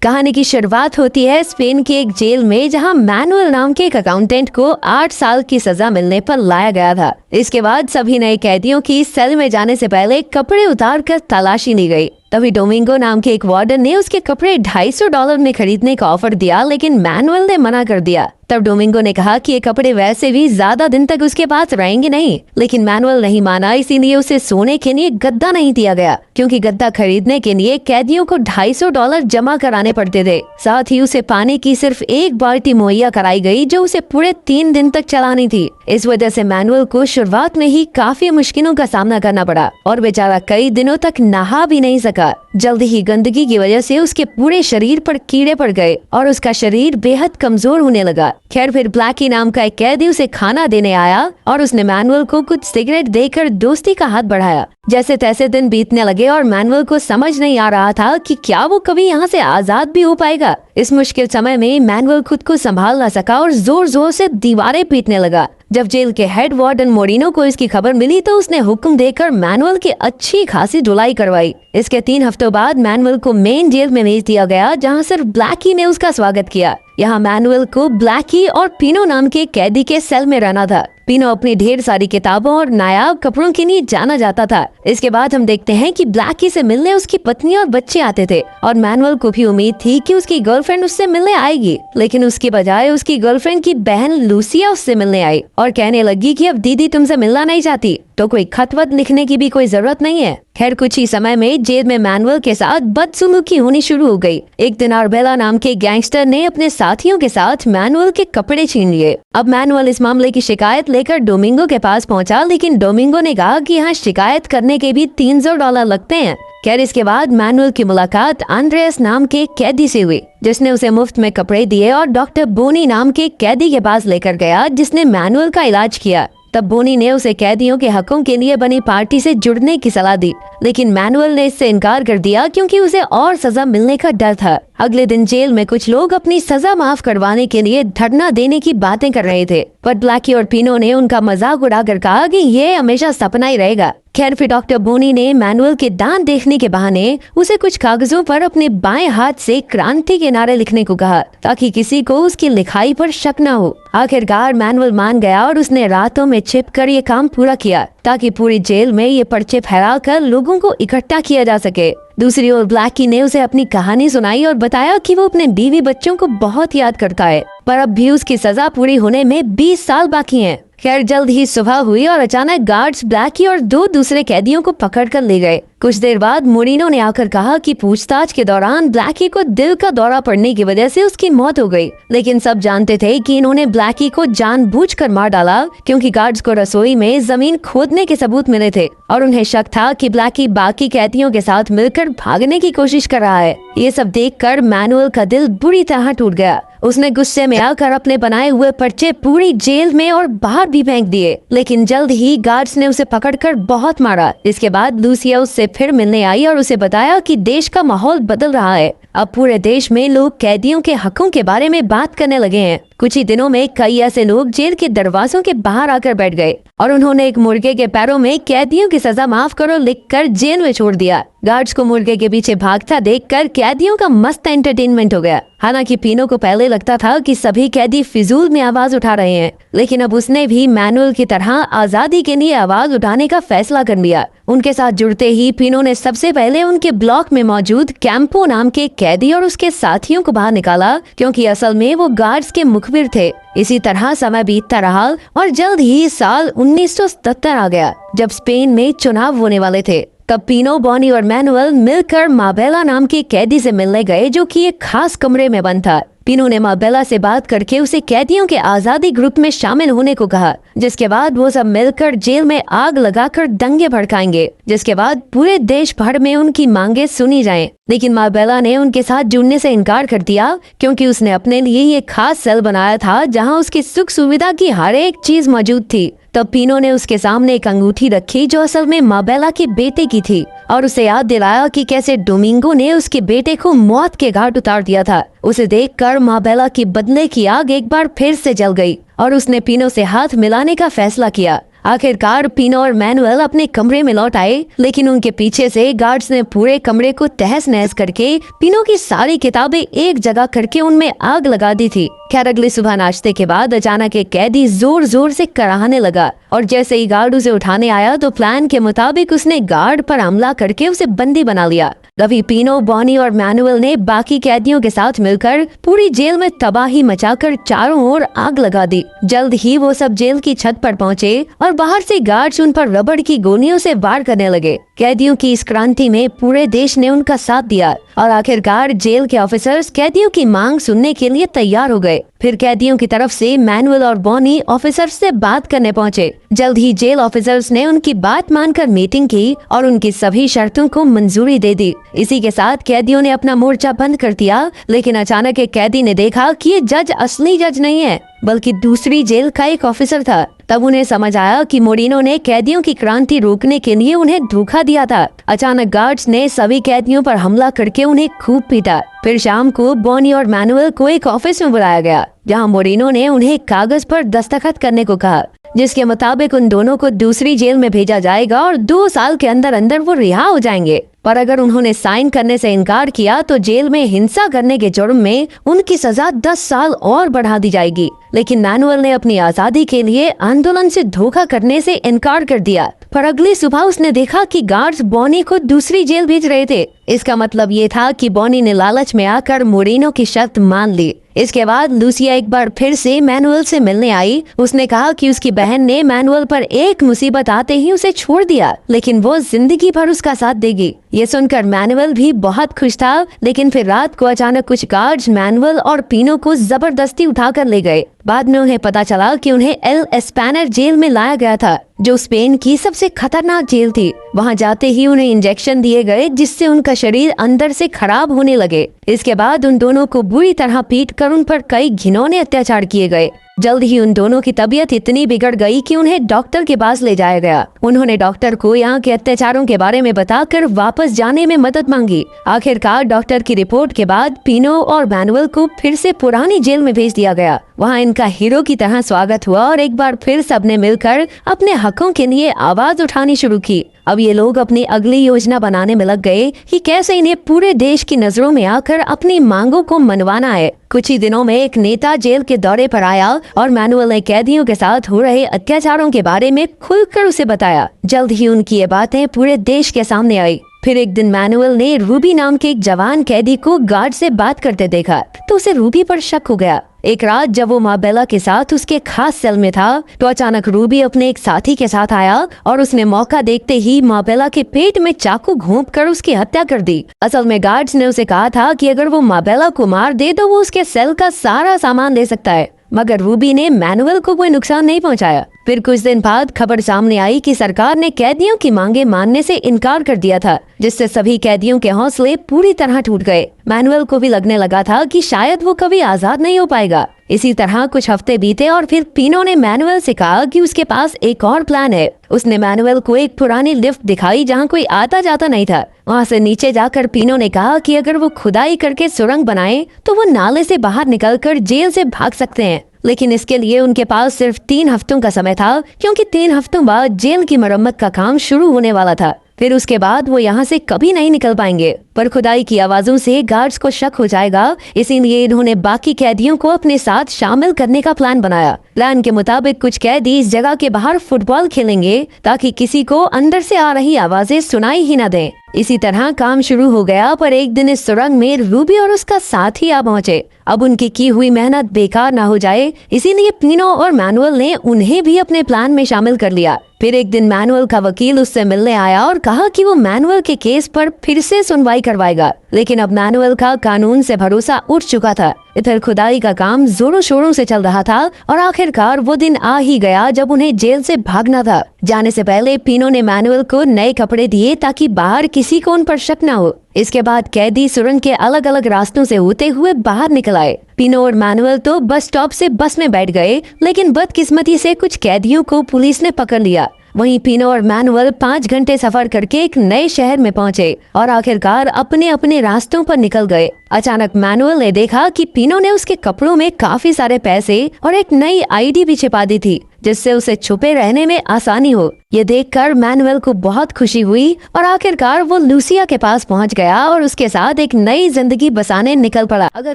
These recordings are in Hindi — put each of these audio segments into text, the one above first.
कहानी की शुरुआत होती है स्पेन के एक जेल में, जहां मैनुअल नाम के एक अकाउंटेंट को 8 साल की सजा मिलने पर लाया गया था। इसके बाद सभी नए कैदियों की सेल में जाने से पहले कपड़े उतार कर तलाशी ली गई। तभी डोमिंगो नाम के एक वार्डन ने उसके कपड़े $250 में खरीदने का ऑफर दिया, लेकिन मैनुअल ने मना कर दिया। तब डोमिंगो ने कहा कि ये कपड़े वैसे भी ज्यादा दिन तक उसके पास रहेंगे नहीं, लेकिन मैनुअल नहीं माना। इसीलिए उसे सोने के लिए गद्दा नहीं दिया गया, क्योंकि गद्दा खरीदने के लिए कैदियों को $250 जमा कराने पड़ते थे। साथ ही उसे पानी की सिर्फ एक बाल्टी मुहैया कराई गई, जो उसे पूरे 3 दिन तक चलानी थी। इस वजह से मैनुअल को शुरुआत में ही काफी मुश्किलों का सामना करना पड़ा और बेचारा कई दिनों तक नहा भी नहीं सका। जल्दी ही गंदगी की वजह से उसके पूरे शरीर पर कीड़े पड़ गए और उसका शरीर बेहद कमजोर होने लगा। खैर, फिर ब्लैकी नाम का एक कैदी उसे खाना देने आया और उसने मैनुअल को कुछ सिगरेट देकर दोस्ती का हाथ बढ़ाया। जैसे तैसे दिन बीतने लगे और मैनुअल को समझ नहीं आ रहा था कि क्या वो कभी यहाँ से आजाद भी हो पाएगा। इस मुश्किल समय में मैनुअल खुद को संभाल न सका और जोर जोर से दीवारें पीटने लगा। जब जेल के हेड वार्डन मोरिनो को इसकी खबर मिली तो उसने हुक्म देकर मैनुअल की अच्छी खासी धुलाई करवाई। इसके 3 हफ्तों बाद मैनुअल को मेन जेल में भेज दिया गया, जहां सिर्फ ब्लैकी ने उसका स्वागत किया। यहाँ मैनुअल को ब्लैकी और पिनो नाम के कैदी के सेल में रहना था। पिनो अपनी ढेर सारी किताबों और नायाब कपड़ों के लिए जाना जाता था। इसके बाद हम देखते हैं कि ब्लैकी से मिलने उसकी पत्नी और बच्चे आते थे और मैनुअल को भी उम्मीद थी कि उसकी गर्लफ्रेंड उससे मिलने आएगी, लेकिन उसकी बजाय उसकी गर्लफ्रेंड की बहन लूसिया उससे मिलने आई और कहने लगी कि अब दीदी तुमसे मिलना नहीं चाहती, तो कोई खत वत लिखने की भी कोई जरूरत नहीं है। खैर, कुछ ही समय में जेल में मैनुअल के साथ बदसलूकी होनी शुरू हो गई। एक दिन आर्बेला नाम के गैंगस्टर ने अपने साथियों के साथ मैनुअल के कपड़े छीन लिए। अब मैनुअल इस मामले की शिकायत लेकर डोमिंगो के पास पहुंचा, लेकिन डोमिंगो ने कहा कि यहाँ शिकायत करने के भी $300 लगते हैं। खैर, इसके बाद मैनुअल की मुलाकात आंद्रेस नाम के कैदी से हुई, जिसने उसे मुफ्त में कपड़े दिए और डॉक्टर बोनी नाम के कैदी के पास लेकर गया, जिसने मैनुअल का इलाज किया। तब बोनी ने उसे कैदियों के हकों के लिए बनी पार्टी से जुड़ने की सलाह दी, लेकिन मैनुअल ने इससे इनकार कर दिया क्योंकि उसे और सजा मिलने का डर था। अगले दिन जेल में कुछ लोग अपनी सजा माफ करवाने के लिए धरना देने की बातें कर रहे थे, पर ब्लैकी और पिनो ने उनका मजाक उड़ाकर कहा कि ये हमेशा सपना ही रहेगा। खैर, फिर डॉक्टर बोनी ने मैनुअल के दांत देखने के बहाने उसे कुछ कागजों पर अपने बाएं हाथ से क्रांति के नारे लिखने को कहा, ताकि किसी को उसकी लिखाई पर शक न हो। आखिरकार मैनुअल मान गया और उसने रातों में छिपकर ये काम पूरा किया, ताकि पूरी जेल में ये पर्चे फैलाकर लोगों को इकट्ठा किया जा सके। दूसरी ओर ब्लैकी ने उसे अपनी कहानी सुनाई और बताया कि वो अपने बीवी बच्चों को बहुत याद करता है, पर अब भी उसकी सजा पूरी होने में 20 साल बाकी हैं। खैर, जल्द ही सुबह हुई और अचानक गार्ड्स ब्लैकी और 2 दूसरे कैदियों को पकड़कर ले गए। कुछ देर बाद मोरिनो ने आकर कहा कि पूछताछ के दौरान ब्लैकी को दिल का दौरा पड़ने की वजह से उसकी मौत हो गई, लेकिन सब जानते थे कि इन्होंने ब्लैकी को जानबूझकर मार डाला, क्योंकि गार्ड्स को रसोई में जमीन खोदने के सबूत मिले थे और उन्हें शक था कि ब्लैकी बाकी कैदियों के साथ मिलकर भागने की कोशिश कर रहा है। ये सब देखकर मैनुअल का दिल बुरी तरह टूट गया। उसने गुस्से में आकर अपने बनाए हुए पर्चे पूरी जेल में और बाहर भी फेंक दिए, लेकिन जल्द ही गार्ड्स ने उसे पकड़कर बहुत मारा। इसके बाद लूसिया उससे फिर मिलने आई और उसे बताया कि देश का माहौल बदल रहा है। अब पूरे देश में लोग कैदियों के हकों के बारे में बात करने लगे हैं। कुछ ही दिनों में कई ऐसे लोग जेल के दरवाजों के बाहर आकर बैठ गए और उन्होंने एक मुर्गे के पैरों में कैदियों की सजा माफ करो लिखकर जेल में छोड़ दिया। गार्ड्स को मुर्गे के पीछे भागता देखकर कैदियों का मस्त एंटरटेनमेंट हो गया। हालांकि पिनो को पहले लगता था कि सभी कैदी फिजूल में आवाज उठा रहे हैं, लेकिन अब उसने भी मैनुअल की तरह आजादी के लिए आवाज उठाने का फैसला कर लिया। उनके साथ जुड़ते ही पिनो ने सबसे पहले उनके ब्लॉक में मौजूद कैंपो नाम के कैदी और उसके साथियों को बाहर निकाला, क्योंकि असल में वो गार्ड्स के मुखबिर थे। इसी तरह समय बीतता रहा और जल्द ही साल 1977 आ गया, जब स्पेन में चुनाव होने वाले थे। तब पिनो, बॉनी और मैनुअल मिलकर माबेला नाम के कैदी से मिलने गए, जो कि एक खास कमरे में बंद था। पिनो ने माबेला से बात करके उसे कैदियों के आजादी ग्रुप में शामिल होने को कहा, जिसके बाद वो सब मिलकर जेल में आग लगाकर दंगे भड़काएंगे, जिसके बाद पूरे देश भर में उनकी मांगे सुनी जाएं। लेकिन माबेला ने उनके साथ जुड़ने से इनकार कर दिया, क्योंकि उसने अपने लिए ये खास सेल बनाया था जहां उसकी सुख सुविधा की हर एक चीज मौजूद थी। तब पिनो ने उसके सामने एक अंगूठी रखी, जो असल में माबेला के बेटे की थी, और उसे याद दिलाया कि कैसे डोमिंगो ने उसके बेटे को मौत के घाट उतार दिया था। उसे देखकर माबेला की बदले की आग एक बार फिर से जल गई और उसने पिनो से हाथ मिलाने का फैसला किया। आखिरकार पीनो और मैनुअल अपने कमरे में लौट आए, लेकिन उनके पीछे से गार्ड्स ने पूरे कमरे को तहस नहस करके पीनो की सारी किताबें एक जगह करके उनमें आग लगा दी थी। खैर अगली सुबह नाश्ते के बाद अचानक एक कैदी जोर जोर से कराहने लगा और जैसे ही गार्ड उसे उठाने आया तो प्लान के मुताबिक उसने गार्ड पर हमला करके उसे बंदी बना लिया। तभी पीनो, बॉनी और मैनुअल ने बाकी कैदियों के साथ मिलकर पूरी जेल में तबाही मचाकर चारों ओर आग लगा दी। जल्द ही वो सब जेल की छत पर पहुंचे और बाहर से गार्ड्स उन पर रबड़ की गोलियों से वार करने लगे। कैदियों की इस क्रांति में पूरे देश ने उनका साथ दिया और आखिरकार जेल के ऑफिसर्स कैदियों की मांग सुनने के लिए तैयार हो गए। फिर कैदियों की तरफ से मैनुअल और बॉनी ऑफिसर्स से बात करने पहुंचे। जल्द ही जेल ऑफिसर्स ने उनकी बात मानकर मीटिंग की और उनकी सभी शर्तों को मंजूरी दे दी। इसी के साथ कैदियों ने अपना मोर्चा बंद कर दिया, लेकिन अचानक एक कैदी ने देखा कि ये जज असली जज नहीं है बल्कि दूसरी जेल का एक ऑफिसर था। तब उन्हें समझ आया कि मोरिनो ने कैदियों की क्रांति रोकने के लिए उन्हें धोखा दिया था। अचानक गार्ड्स ने सभी कैदियों पर हमला करके उन्हें खूब पीटा। फिर शाम को बॉनी और मैनुअल को एक ऑफिस में बुलाया गया, जहां मोरिनो ने उन्हें कागज पर दस्तखत करने को कहा, जिसके मुताबिक उन दोनों को दूसरी जेल में भेजा जाएगा और 2 साल के अंदर अंदर वो रिहा हो जाएंगे। पर अगर उन्होंने साइन करने से इनकार किया तो जेल में हिंसा करने के जुर्म में उनकी सजा 10 साल और बढ़ा दी जाएगी। लेकिन मैनुअल ने अपनी आजादी के लिए आंदोलन से धोखा करने से इनकार कर दिया। पर अगली सुबह उसने देखा कि गार्ड्स बॉनी को दूसरी जेल भेज रहे थे। इसका मतलब ये था कि बॉनी ने लालच में आकर मोरिनो की शर्त मान ली। इसके बाद लूसिया एक बार फिर से मैनुअल से मिलने आई। उसने कहा कि उसकी बहन ने मैनुअल पर एक मुसीबत आते ही उसे छोड़ दिया, लेकिन वो जिंदगी भर उसका साथ देगी। ये सुनकर मैनुअल भी बहुत खुश था, लेकिन फिर रात को अचानक कुछ गार्ड्स मैनुअल और पीनो को जबरदस्ती उठाकर ले गए। बाद में उन्हें पता चला कि उन्हें एल एस्पैनर जेल में लाया गया था, जो स्पेन की सबसे खतरनाक जेल थी। वहां जाते ही उन्हें इंजेक्शन दिए गए, जिससे उनका शरीर अंदर से खराब होने लगे। इसके बाद उन दोनों को बुरी तरह पीटकर उन पर कई घिनौने अत्याचार किए गए। जल्द ही उन दोनों की तबीयत इतनी बिगड़ गई कि उन्हें डॉक्टर के पास ले जाया गया। उन्होंने डॉक्टर को यहाँ के अत्याचारों के बारे में बताकर वापस जाने में मदद मांगी। आखिरकार डॉक्टर की रिपोर्ट के बाद पीनो और मैनुअल को फिर से पुरानी जेल में भेज दिया गया। वहाँ इनका हीरो की तरह स्वागत हुआ और एक बार फिर सबने मिलकर अपने हकों के लिए आवाज उठानी शुरू की। अब ये लोग अपनी अगली योजना बनाने में लग गए कि कैसे इन्हें पूरे देश की नजरों में आकर अपनी मांगों को मनवाना है। कुछ ही दिनों में एक नेता जेल के दौरे पर आया और मैनुअल ने कैदियों के साथ हो रहे अत्याचारों के बारे में खुलकर उसे बताया। जल्द ही उनकी ये बातें पूरे देश के सामने आई। फिर एक दिन मैनुअल ने रूबी नाम के एक जवान कैदी को गार्ड से बात करते देखा, तो उसे रूबी पर शक हो गया। एक रात जब वो माबेला के साथ उसके खास सेल में था, तो अचानक रूबी अपने एक साथी के साथ आया और उसने मौका देखते ही माबेला के पेट में चाकू घोंपकर उसकी हत्या कर दी। असल में गार्ड्स ने उसे कहा था कि अगर वो माबेला को मार दे तो वो उसके सेल का सारा सामान ले सकता है, मगर रूबी ने मैनुअल को कोई नुकसान नहीं पहुंचाया। फिर कुछ दिन बाद खबर सामने आई कि सरकार ने कैदियों की मांगे मानने से इनकार कर दिया था, जिससे सभी कैदियों के हौसले पूरी तरह टूट गए। मैनुअल को भी लगने लगा था कि शायद वो कभी आजाद नहीं हो पाएगा। इसी तरह कुछ हफ्ते बीते और फिर पीनो ने मैनुअल से कहा कि उसके पास एक और प्लान है। उसने मैनुअल को एक पुरानी लिफ्ट दिखाई जहां कोई आता जाता नहीं था। वहां से नीचे जाकर पीनो ने कहा कि अगर वो खुदाई करके सुरंग बनाए तो वो नाले से बाहर निकलकर जेल से भाग सकते हैं। लेकिन इसके लिए उनके पास सिर्फ 3 हफ्तों का समय था, क्योंकि 3 हफ्तों बाद जेल की मरम्मत का काम शुरू होने वाला था। फिर उसके बाद वो यहाँ से कभी नहीं निकल पाएंगे। पर खुदाई की आवाजों से गार्ड्स को शक हो जाएगा, इसीलिए इन्होंने बाकी कैदियों को अपने साथ शामिल करने का प्लान बनाया। प्लान के मुताबिक कुछ कैदी इस जगह के बाहर फुटबॉल खेलेंगे ताकि किसी को अंदर से आ रही आवाजें सुनाई ही न दें। इसी तरह काम शुरू हो गया। पर एक दिन इस सुरंग में रूबी और उसका साथी आ पहुंचे। अब उनकी की हुई मेहनत बेकार ना हो जाए, इसीलिए पीनो और मैनुअल ने उन्हें भी अपने प्लान में शामिल कर लिया। फिर एक दिन मैनुअल का वकील उससे मिलने आया और कहा कि वो मैनुअल के केस पर फिर से सुनवाई करवाएगा। लेकिन अब मैनुअल का कानून से भरोसा उठ चुका था। इधर खुदाई का काम जोरों शोरों से चल रहा था और आखिरकार वो दिन आ ही गया जब उन्हें जेल से भागना था। जाने से पहले पीनो ने मैनुअल को नए कपड़े दिए ताकि बाहर किसी को उन पर शक न हो। इसके बाद कैदी सुरंग के अलग अलग रास्तों से होते हुए बाहर निकल आए। पीनो और मैनुअल तो बस स्टॉप से बस में बैठ गए, लेकिन बदकिस्मती से कुछ कैदियों को पुलिस ने पकड़ लिया। वहीं पिनो और मैनुअल 5 घंटे सफर करके एक नए शहर में पहुंचे और आखिरकार अपने अपने रास्तों पर निकल गए। अचानक मैनुअल ने देखा कि पिनो ने उसके कपड़ों में काफी सारे पैसे और एक नई आईडी भी छिपा दी थी, जिससे उसे छुपे रहने में आसानी हो। ये देखकर मैनुअल को बहुत खुशी हुई और आखिरकार वो लूसिया के पास पहुंच गया और उसके साथ एक नई जिंदगी बसाने निकल पड़ा। अगर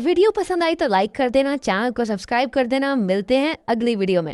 वीडियो पसंद आई तो लाइक कर देना, चैनल को सब्सक्राइब कर देना। मिलते हैं अगली वीडियो में।